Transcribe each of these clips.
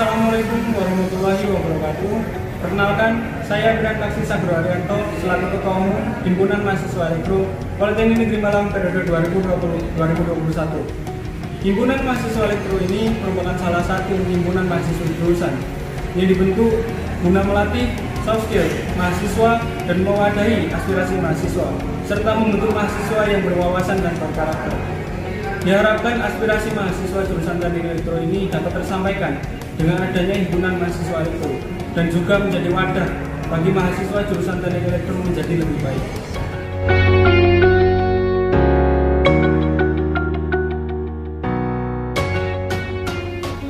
Assalamualaikum warahmatullahi wabarakatuh. Perkenalkan, saya Bran Taksi Sagro Arianto selaku Ketua Umum Himpunan Mahasiswa Elektro Politeknik Negeri Malang periode 2020-2021. Himpunan Mahasiswa Elektro ini merupakan salah satu himpunan mahasiswa jurusan yang dibentuk guna melatih soft skill mahasiswa dan mewadahi aspirasi mahasiswa serta membentuk mahasiswa yang berwawasan dan berkarakter. Diharapkan aspirasi mahasiswa jurusan Teknik Elektro ini dapat tersampaikan dengan adanya himpunan mahasiswa elektro dan juga menjadi wadah bagi mahasiswa jurusan Teknik Elektro menjadi lebih baik.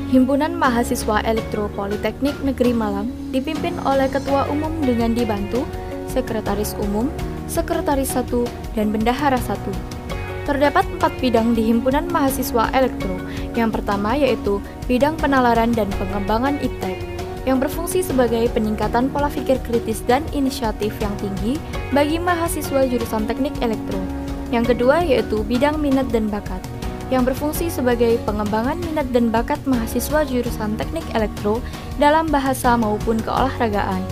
Himpunan Mahasiswa Elektro Politeknik Negeri Malang dipimpin oleh Ketua Umum dengan dibantu Sekretaris Umum, Sekretaris 1, dan Bendahara 1. Terdapat 4 bidang di Himpunan Mahasiswa Elektro. Yang pertama yaitu bidang penalaran dan pengembangan iptek, yang berfungsi sebagai peningkatan pola pikir kritis dan inisiatif yang tinggi bagi mahasiswa jurusan Teknik Elektro. Yang kedua yaitu bidang minat dan bakat, yang berfungsi sebagai pengembangan minat dan bakat mahasiswa jurusan Teknik Elektro dalam bahasa maupun keolahragaan.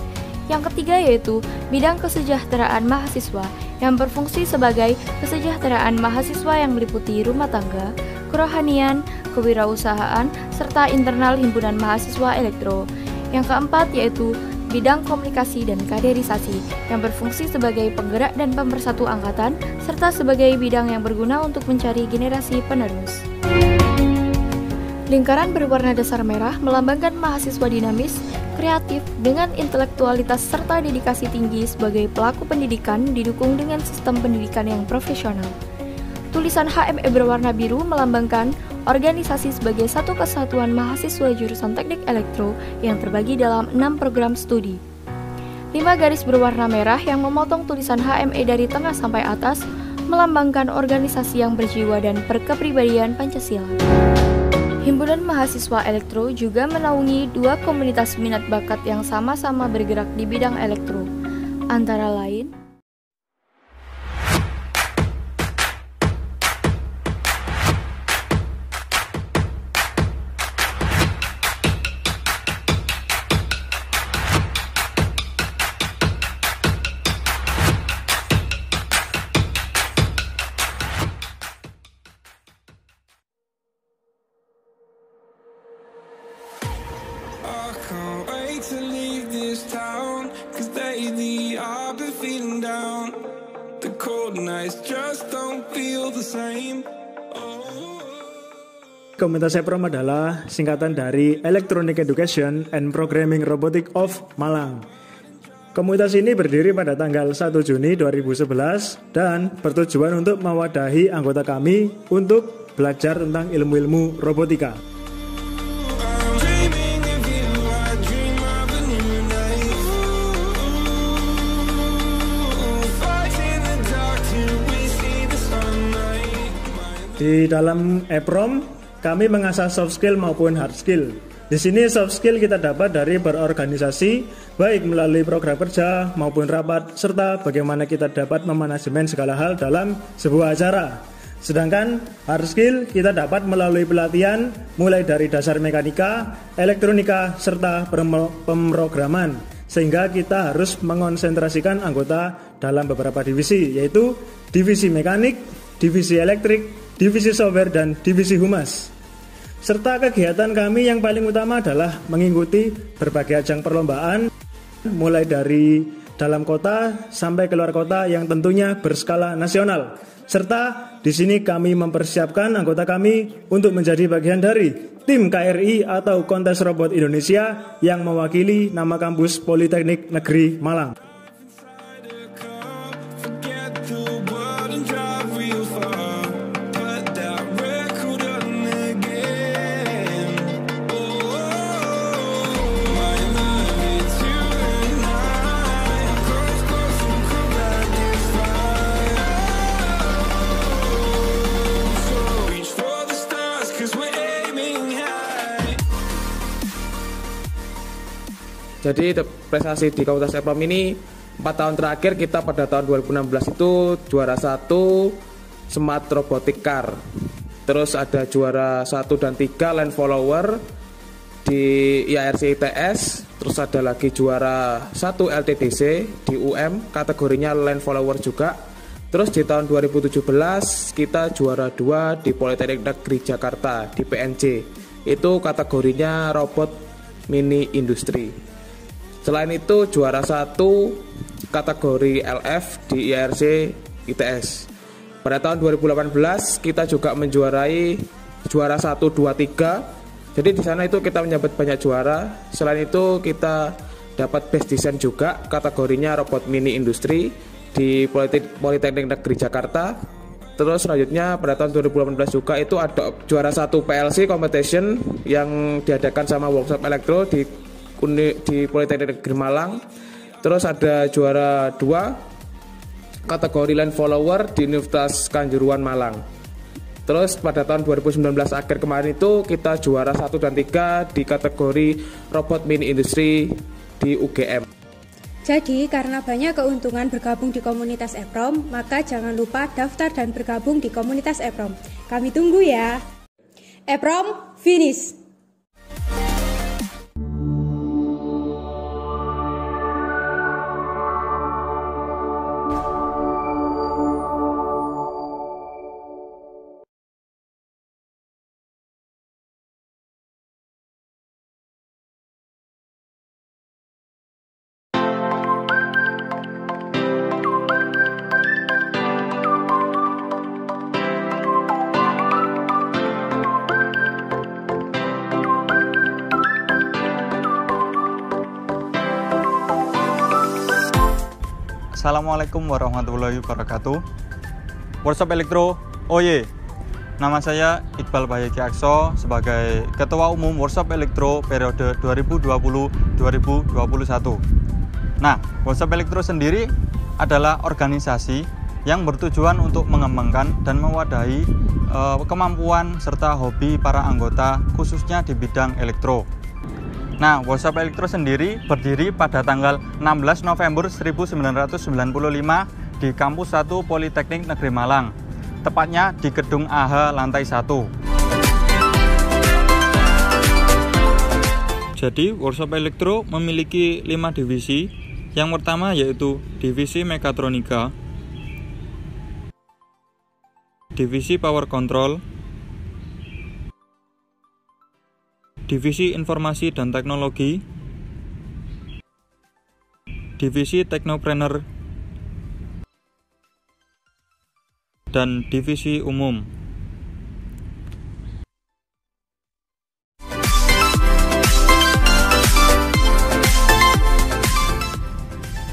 Yang ketiga yaitu bidang kesejahteraan mahasiswa, yang berfungsi sebagai kesejahteraan mahasiswa yang meliputi rumah tangga, kerohanian, kewirausahaan, serta internal himpunan mahasiswa elektro. Yang keempat yaitu bidang komunikasi dan kaderisasi, yang berfungsi sebagai penggerak dan pemersatu angkatan, serta sebagai bidang yang berguna untuk mencari generasi penerus. Lingkaran berwarna dasar merah melambangkan mahasiswa dinamis, kreatif, dengan intelektualitas serta dedikasi tinggi sebagai pelaku pendidikan didukung dengan sistem pendidikan yang profesional. Tulisan HME berwarna biru melambangkan organisasi sebagai satu kesatuan mahasiswa jurusan Teknik Elektro yang terbagi dalam 6 program studi. 5 garis berwarna merah yang memotong tulisan HME dari tengah sampai atas melambangkan organisasi yang berjiwa dan berkepribadian Pancasila. Himpunan Mahasiswa Elektro juga menaungi 2 komunitas minat bakat yang sama-sama bergerak di bidang elektro, antara lain to leave this town, 'cause lately I've been feeling down. The cold nights just don't feel the same. Komunitas EPROM adalah singkatan dari Electronic Education and Programming Robotic of Malang. Komunitas ini berdiri pada tanggal 1 Juni 2011 dan bertujuan untuk mewadahi anggota kami untuk belajar tentang ilmu-ilmu robotika. Di dalam EPROM, kami mengasah soft skill maupun hard skill. Di sini soft skill kita dapat dari berorganisasi, baik melalui program kerja maupun rapat, serta bagaimana kita dapat memanajemen segala hal dalam sebuah acara. Sedangkan hard skill kita dapat melalui pelatihan mulai dari dasar mekanika, elektronika, serta pemrograman. Sehingga kita harus mengonsentrasikan anggota dalam beberapa divisi, yaitu divisi mekanik, divisi elektrik, divisi software, dan divisi humas. Serta kegiatan kami yang paling utama adalah mengikuti berbagai ajang perlombaan, mulai dari dalam kota sampai keluar kota yang tentunya berskala nasional. Serta di sini kami mempersiapkan anggota kami untuk menjadi bagian dari tim KRI atau Kontes Robot Indonesia yang mewakili nama kampus Politeknik Negeri Malang. Jadi prestasi di komunitas EPROM ini 4 tahun terakhir kita pada tahun 2016 itu juara 1 Smart Robotic Car. Terus ada juara 1 dan 3 Land Follower. di IARC ITS, terus ada lagi juara 1 LTDC di UM, kategorinya line follower juga. Terus di tahun 2017 kita juara 2 di Politeknik Negeri Jakarta di PNJ, itu kategorinya robot mini industri. Selain itu juara 1 kategori LF di IARC ITS. Pada tahun 2018 kita juga menjuarai juara 1, 2, 3. Jadi di sana itu kita menyabet banyak juara. Selain itu kita dapat best design juga, kategorinya robot mini industri di Politeknik Negeri Jakarta. Terus selanjutnya pada tahun 2018 juga itu ada juara 1 PLC competition yang diadakan sama Workshop Elektro di Politeknik Negeri Malang. Terus ada juara 2 kategori line follower di Universitas Kanjuruhan Malang. Terus pada tahun 2019 akhir kemarin itu kita juara 1 dan 3 di kategori robot mini industri di UGM. Jadi karena banyak keuntungan bergabung di komunitas EPROM, maka jangan lupa daftar dan bergabung di komunitas EPROM. Kami tunggu ya. EPROM finish. Assalamualaikum warahmatullahi wabarakatuh. Workshop Elektro OY. Nama saya Iqbal Bayeki Akso sebagai Ketua Umum Workshop Elektro periode 2020-2021. Nah, Workshop Elektro sendiri adalah organisasi yang bertujuan untuk mengembangkan dan mewadahi kemampuan serta hobi para anggota khususnya di bidang elektro. Nah, Workshop Elektro sendiri berdiri pada tanggal 16 November 1995 di Kampus 1 Politeknik Negeri Malang, tepatnya di Gedung AH lantai 1. Jadi, Workshop Elektro memiliki 5 divisi. Yang pertama yaitu Divisi Mekatronika, Divisi Power Control, Divisi Informasi dan Teknologi, Divisi Teknopreneur, dan Divisi Umum.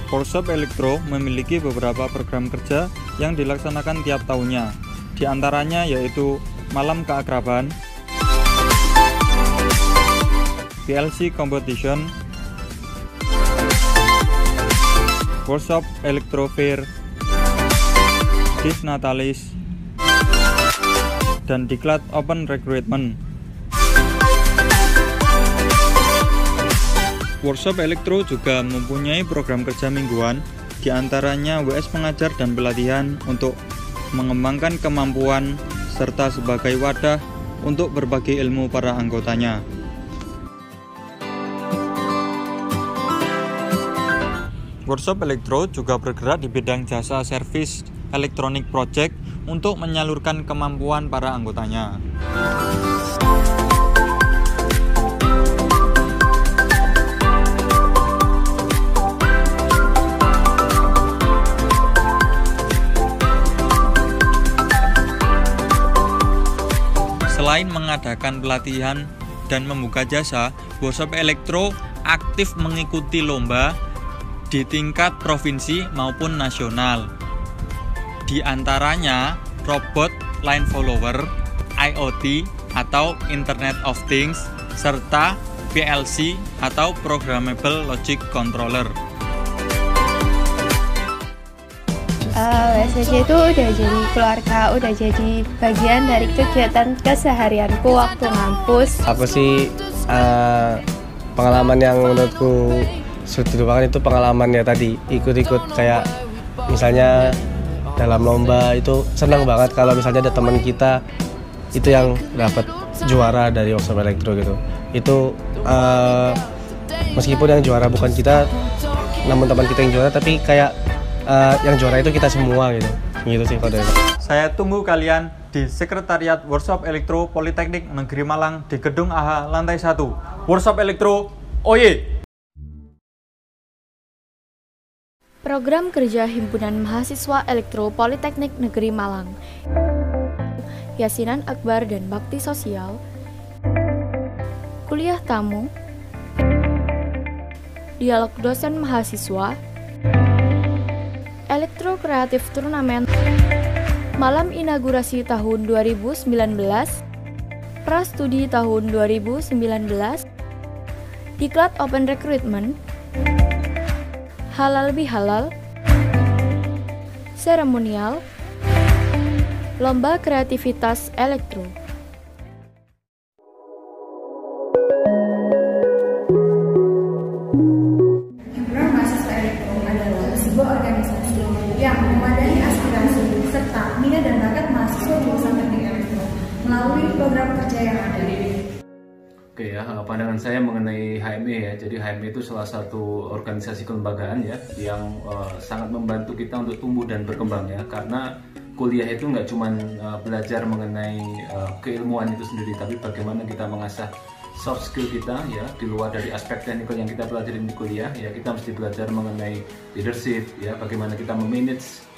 Workshop Elektro memiliki beberapa program kerja yang dilaksanakan tiap tahunnya. Di antaranya yaitu Malam Keakraban, PLC Competition, Workshop Elektro Fair, Dis Natalis, dan Diklat Open Recruitment. Workshop Elektro juga mempunyai program kerja mingguan, di antaranya WS Pengajar dan Pelatihan untuk mengembangkan kemampuan serta sebagai wadah untuk berbagi ilmu para anggotanya. Workshop Elektro juga bergerak di bidang jasa servis elektronik project untuk menyalurkan kemampuan para anggotanya. Selain mengadakan pelatihan dan membuka jasa, Workshop Elektro aktif mengikuti lomba di tingkat provinsi maupun nasional. Di antaranya robot line follower, IoT atau Internet of Things, serta PLC atau Programmable Logic Controller. WSBC itu udah jadi keluarga, udah jadi bagian dari kegiatan keseharianku waktu ngampus. Apa sih pengalaman yang menurutku sulit dilupakan itu pengalaman ya tadi ikut-ikut kayak misalnya dalam lomba itu senang banget kalau misalnya ada teman kita itu yang dapat juara dari Workshop Elektro gitu. Itu meskipun yang juara bukan kita, namun teman kita yang juara, tapi kayak yang juara itu kita semua gitu sih kalau dari saya. Saya tunggu kalian di Sekretariat Workshop Elektro Politeknik Negeri Malang di Gedung AHA lantai 1. Workshop Elektro, oye! Program kerja Himpunan Mahasiswa Elektro Politeknik Negeri Malang, Yasinan Akbar dan Bakti Sosial, Kuliah Tamu, Dialog Dosen Mahasiswa, Elektro Kreatif Turnamen, Malam Inaugurasi tahun 2019, Prastudi tahun 2019, Diklat Open Recruitment, Halal Bihalal, Seremonial, Lomba Kreativitas Elektro. Himpunan Mahasiswa Elektro adalah sebuah organisasi yang memadai aspirasi serta minat dan bakat mahasiswa jurusan teknik elektro melalui program kerja yang ada. Oke ya, pandangan saya mengenai HME ya. Jadi HME itu salah satu organisasi kelembagaan ya yang sangat membantu kita untuk tumbuh dan berkembang ya. Karena kuliah itu nggak cuma belajar mengenai keilmuan itu sendiri, tapi bagaimana kita mengasah soft skill kita ya di luar dari aspek teknikal yang kita pelajari di kuliah ya. Kita mesti belajar mengenai leadership ya, bagaimana kita memanage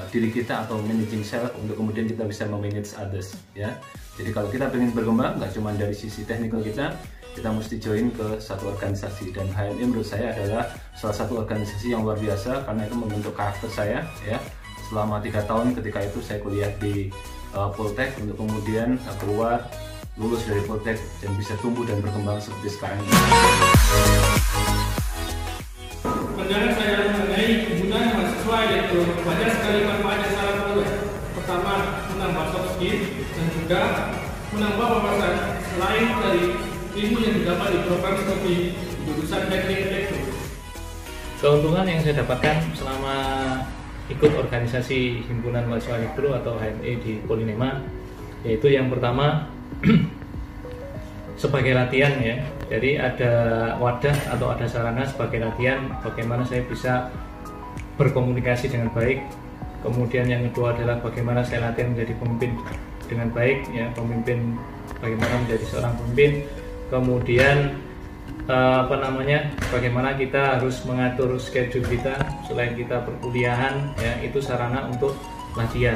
diri kita atau managing self untuk kemudian kita bisa memanage others ya. Jadi kalau kita ingin berkembang nggak cuma dari sisi teknikal kita mesti join ke satu organisasi, dan HME menurut saya adalah salah satu organisasi yang luar biasa karena itu membentuk karakter saya ya. Selama 3 tahun ketika itu saya kuliah di Poltek untuk kemudian keluar lulus dari Poltek dan bisa tumbuh dan berkembang seperti sekarang ini. Pandangan saya mengenai Himpunan Mahasiswa Elektro banyak sekali manfaatnya secara luas. Pertama, menambah soft skill dan juga menambah wawasan selain dari ilmu yang didapat di program studi jurusan teknik elektro. Keuntungan yang saya dapatkan selama ikut organisasi Himpunan Mahasiswa Elektro atau HME di Polinema, yaitu yang pertama sebagai latihan ya. Jadi ada wadah atau ada sarana sebagai latihan bagaimana saya bisa berkomunikasi dengan baik. Kemudian yang kedua adalah bagaimana saya latihan menjadi pemimpin dengan baik ya, pemimpin bagaimana menjadi seorang pemimpin. Kemudian bagaimana kita harus mengatur schedule kita selain kita perkuliahan ya, itu sarana untuk latihan.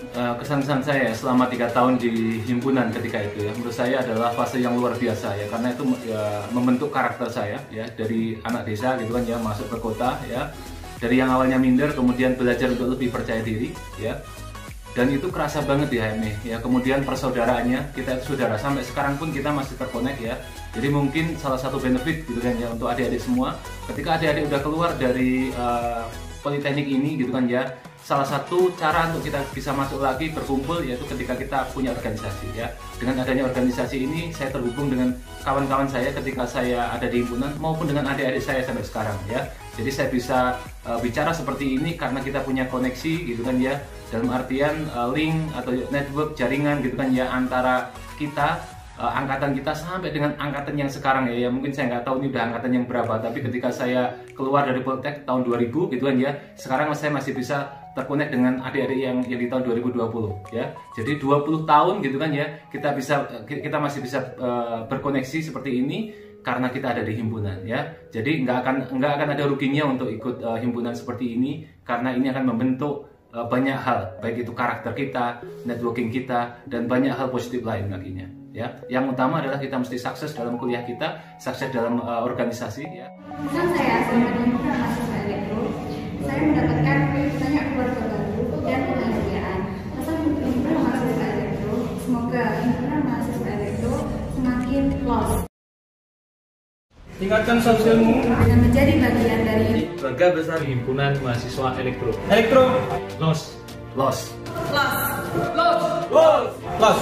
Kesan-kesan saya selama 3 tahun di himpunan ketika itu ya, menurut saya adalah fase yang luar biasa ya, karena itu ya, membentuk karakter saya ya, dari anak desa gitu kan ya, masuk ke kota ya, dari yang awalnya minder kemudian belajar untuk lebih percaya diri ya, dan itu kerasa banget di HME ya. Kemudian persaudaraannya, kita itu saudara sampai sekarang pun kita masih terkonek ya. Jadi mungkin salah satu benefit gitu kan ya untuk adik-adik semua, ketika adik-adik udah keluar dari politeknik ini gitu kan ya, salah satu cara untuk kita bisa masuk lagi berkumpul yaitu ketika kita punya organisasi ya. Dengan adanya organisasi ini saya terhubung dengan kawan-kawan saya ketika saya ada di himpunan maupun dengan adik-adik saya sampai sekarang ya. Jadi saya bisa bicara seperti ini karena kita punya koneksi gitu kan ya, dalam artian link atau network jaringan gitu kan ya, antara kita angkatan kita sampai dengan angkatan yang sekarang ya. Mungkin saya nggak tahu ini udah angkatan yang berapa, tapi ketika saya keluar dari Poltek tahun 2000 gitu kan ya, sekarang saya masih bisa terkonek dengan adik-adik yang di tahun 2020 ya. Jadi 20 tahun gitu kan ya, kita masih bisa berkoneksi seperti ini karena kita ada di himpunan ya. Jadi nggak akan ada ruginya untuk ikut himpunan seperti ini, karena ini akan membentuk banyak hal, baik itu karakter kita, networking kita, dan banyak hal positif lain nantinya ya. Yang utama adalah kita mesti sukses dalam kuliah kita, sukses dalam organisasi ya. Pesan saya selama di Himpunan Mahasiswa Elektro, saya mendapatkan banyak keluarga baru dan kebahagiaan. Pesan Himpunan Mahasiswa Elektro, semoga Himpunan Mahasiswa Elektro semakin los. Tingkatkan soft skillmu dan menjadi bagian dari keluarga besar Himpunan Mahasiswa Elektro. Elektro Los. Los. Los. Los. Los.